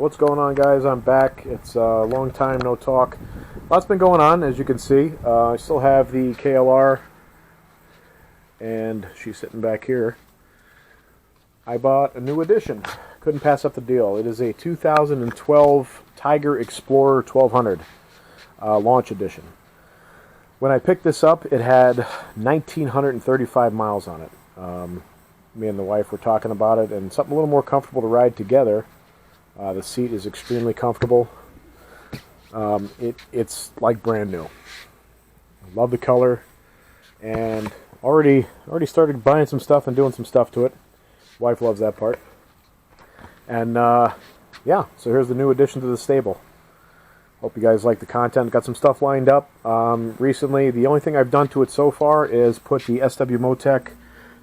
What's going on, guys? I'm back. It's a long time no talk. Lots been going on, as you can see. I still have the KLR, and she's sitting back here. I bought a new edition. Couldn't pass up the deal. It is a 2012 Tiger Explorer 1200 launch edition. When I picked this up, it had 1,935 miles on it. Me and the wife were talking about it, and something a little more comfortable to ride together. The seat is extremely comfortable. It's like brand new. Love the color, and already started buying some stuff and doing some stuff to it. Wife loves that part. And yeah, so here's the new addition to the stable. Hope you guys like the content. Got some stuff lined up. Recently, the only thing I've done to it so far is put the SW Motec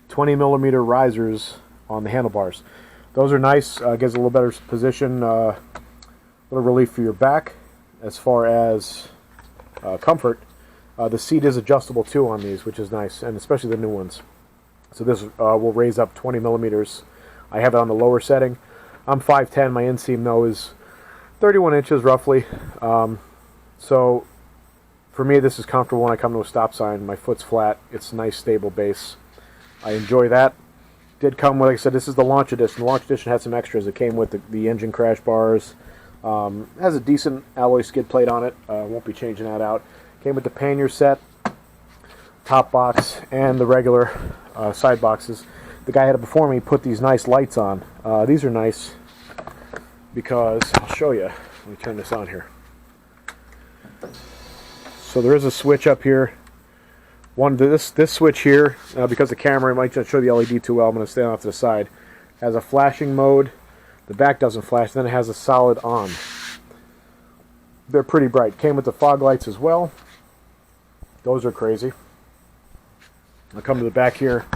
20mm risers on the handlebars. Those are nice. Gives a little better position, a little relief for your back. As far as comfort, the seat is adjustable too on these, which is nice, and especially the new ones. So this will raise up 20mm. I have it on the lower setting. I'm 5'10". My inseam though is 31 inches roughly. So for me, this is comfortable when I come to a stop sign. My foot's flat. It's a nice stable base. I enjoy that. Did come with, like I said, this is the launch edition. The launch edition had some extras. It came with the engine crash bars. Has a decent alloy skid plate on it. Won't be changing that out. Came with the pannier set, top box, and the regular side boxes. The guy had it before me put these nice lights on. These are nice because, I'll show you. Let me turn this on here. So there is a switch up here. This switch here, because the camera might not show the LED too well, I'm going to stand off to the side, has a flashing mode. The back doesn't flash, then it has a solid on. They're pretty bright. Came with the fog lights as well. Those are crazy. I'll come to the back here.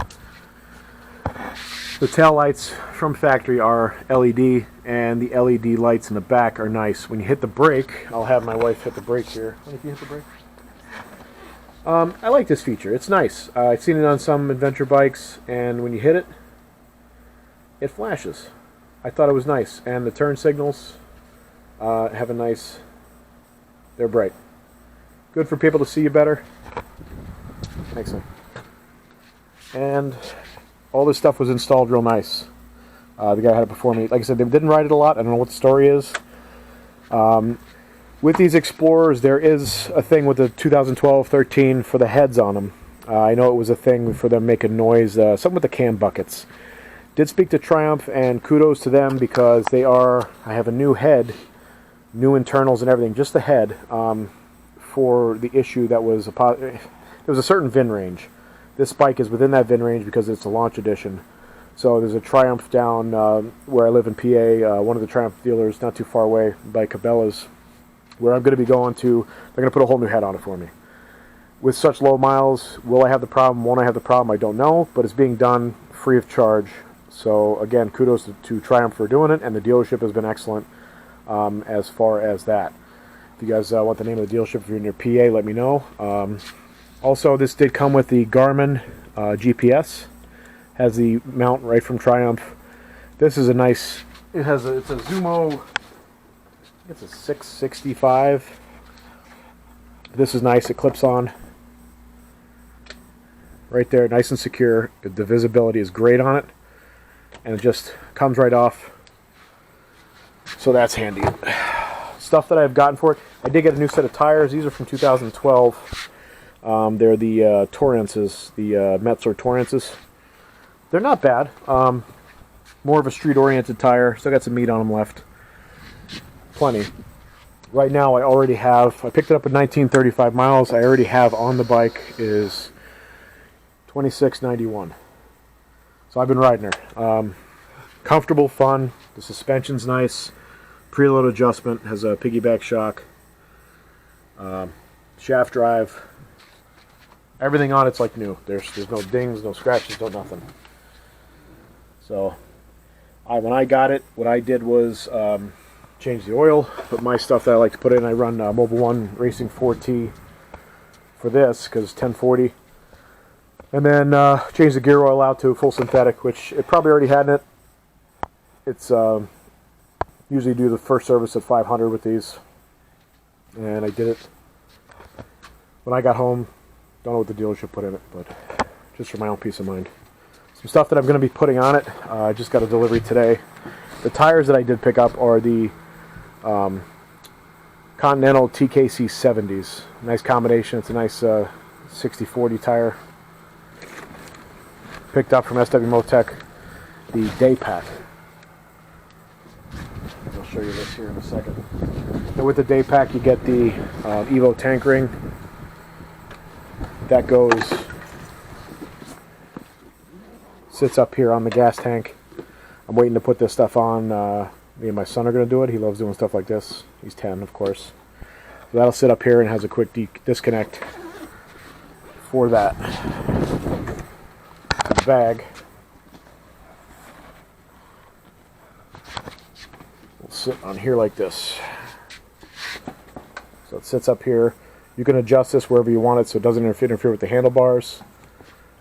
The tail lights from factory are LED, and the LED lights in the back are nice. When you hit the brake, I'll have my wife hit the brake here. Can you hit the brake? I like this feature. It's nice. I've seen it on some adventure bikes, and when you hit it, it flashes. I thought it was nice. And the turn signals have a nice... They're bright. Good for people to see you better. Excellent. And all this stuff was installed real nice. The guy had it before me. Like I said, they didn't ride it a lot. I don't know what the story is. With these Explorers, there is a thing with the 2012-13 for the heads on them. I know it was a thing for them making noise, something with the cam buckets. Did speak to Triumph, and kudos to them because they are, I have a new head, new internals and everything, just the head, for the issue that was, there was a certain VIN range. This bike is within that VIN range because it's a launch edition. So there's a Triumph down where I live in PA, one of the Triumph dealers not too far away by Cabela's, where I'm going to be going to. They're going to put a whole new head on it for me. With such low miles, will I have the problem? Won't I have the problem? I don't know, but it's being done free of charge. So again, kudos to Triumph for doing it, and the dealership has been excellent as far as that. If you guys want the name of the dealership, if you're in your PA, let me know. Also, this did come with the Garmin GPS. Has the mount right from Triumph. This is a nice. It's a Zumo. It's a 665. This is nice. It clips on right there, nice and secure. The visibility is great on it, and it just comes right off. So that's handy. Stuff that I've gotten for it. I did get a new set of tires. These are from 2012. They're the Torrences, the Metzeler Torrences. They're not bad. More of a street-oriented tire. Still got some meat on them left. Plenty. Right now I already have, I picked it up at 1,935 miles. I already have on the bike is 2691. So I've been riding her. Comfortable, fun. The suspension's nice. Preload adjustment, has a piggyback shock. Shaft drive. Everything on it's like new. There's no dings, no scratches, no nothing. So when I got it, what I did was change the oil, put my stuff that I like to put in. I run Mobil 1 Racing 4T for this because it's 1040. And then change the gear oil out to full synthetic, which it probably already had in it. It's Usually do the first service at 500 with these, and I did it when I got home. Don't know what the dealership put in it, but just for my own peace of mind. Some stuff that I'm going to be putting on it. I just got a delivery today. The tires that I did pick up are the Continental TKC 70s. Nice combination. It's a nice 60/40 tire. Picked up from SW Motec the Day Pack. I'll show you this here in a second. And with the Day Pack, you get the Evo tank ring. That sits up here on the gas tank. I'm waiting to put this stuff on. Me and my son are going to do it. He loves doing stuff like this. He's 10, of course. So that'll sit up here and has a quick disconnect for that. The bag will sit on here like this. So it sits up here. You can adjust this wherever you want it so it doesn't interfere with the handlebars.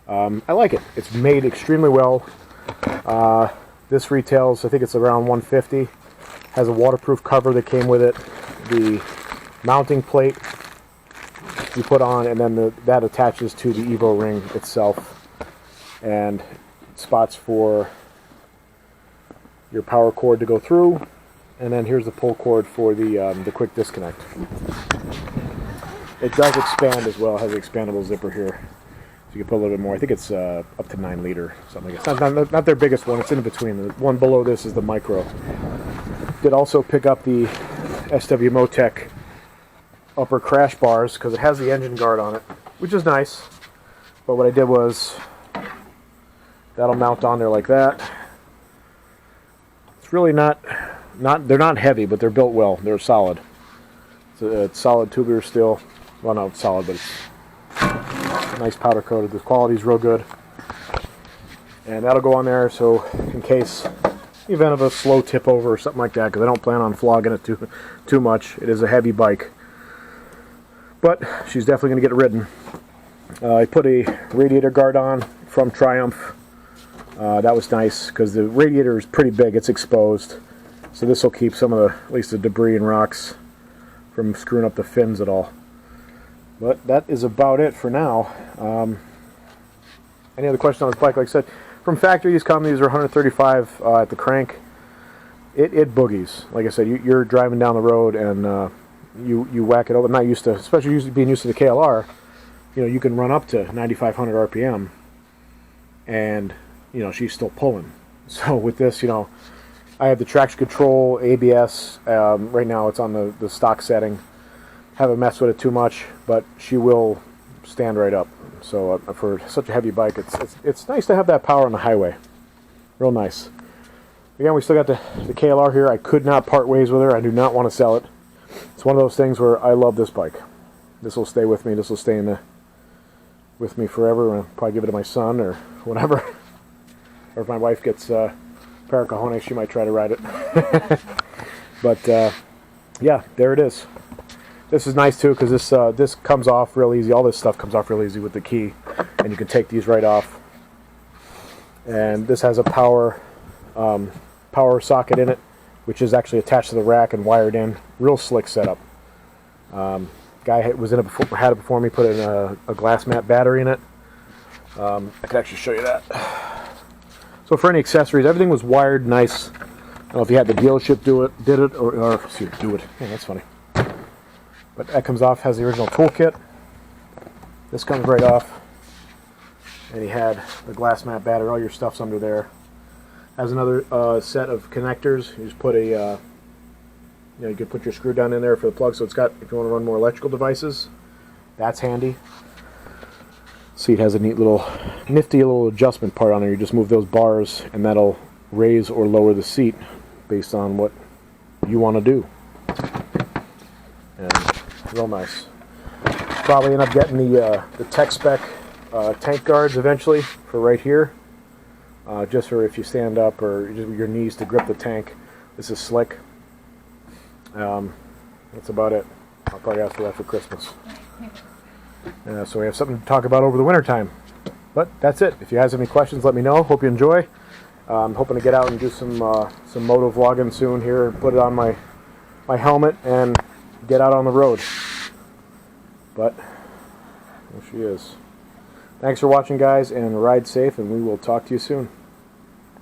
I like it. It's made extremely well. This retails, I think it's around $150. Has a waterproof cover that came with it. The mounting plate you put on, and then that attaches to the Evo ring itself. And spots for your power cord to go through. And then here's the pull cord for the quick disconnect. It does expand as well. It has an expandable zipper here. So you can put a little bit more. I think it's up to 9 liter, something like that. It's not their biggest one. It's in between. The one below this is the micro. Did also pick up the SW Motec upper crash bars because it has the engine guard on it, which is nice. But what I did was that'll mount on there like that. It's really not they're not heavy, but they're built well. They're solid. It's solid tubular steel. Well, no, it's solid, but it's nice powder coated. The quality's real good. And that'll go on there so in case the event of a slow tip over or something like that, because I don't plan on flogging it too much. It is a heavy bike. But she's definitely going to get ridden. I put a radiator guard on from Triumph. That was nice because the radiator is pretty big. It's exposed. So this will keep some of at least the debris and rocks from screwing up the fins at all. But that is about it for now. Any other questions on this bike? Like I said, from factory these come. These are 135 at the crank. It boogies. Like I said, you're driving down the road and you whack it over. I'm not used to, especially being used to the KLR. You know, you can run up to 9,500 RPM, and you know she's still pulling. So with this, you know, I have the traction control, ABS. Right now it's on the stock setting. Haven't messed with it too much, but she will stand right up. So for such a heavy bike, it's nice to have that power on the highway. Real nice. Again, we still got the KLR here. I could not part ways with her. I do not want to sell it. It's one of those things where I love this bike. This will stay with me. This will stay with me forever. I'll probably give it to my son or whatever. Or if my wife gets a pair of cojones, she might try to ride it. But yeah, there it is. This is nice too because this comes off real easy. All this stuff comes off real easy with the key, and you can take these right off. And this has a power socket in it, which is actually attached to the rack and wired in. Real slick setup. Guy was in it before, had it before me. Put in a glass mat battery in it. I can actually show you that. So for any accessories, everything was wired nice. I don't know if you had the dealership did it, or excuse me, do it. Yeah, that's funny. But that comes off, has the original toolkit. This comes right off. And he had the glass mat battery, all your stuff's under there. Has another set of connectors. You just put you can put your screw down in there for the plug, so it's got, if you want to run more electrical devices, that's handy. See, it has a nifty little adjustment part on there. You just move those bars, and that'll raise or lower the seat based on what you want to do. And real nice. Probably end up getting the tech spec tank guards eventually for right here, just for if you stand up or just your knees to grip the tank. This is slick. That's about it. I'll probably ask for that for Christmas. So we have something to talk about over the winter time. But that's it. If you guys have any questions, let me know. Hope you enjoy. I'm hoping to get out and do some moto vlogging soon here. Put it on my helmet and get out on the road. But there she is. Thanks for watching, guys, and ride safe, and we will talk to you soon.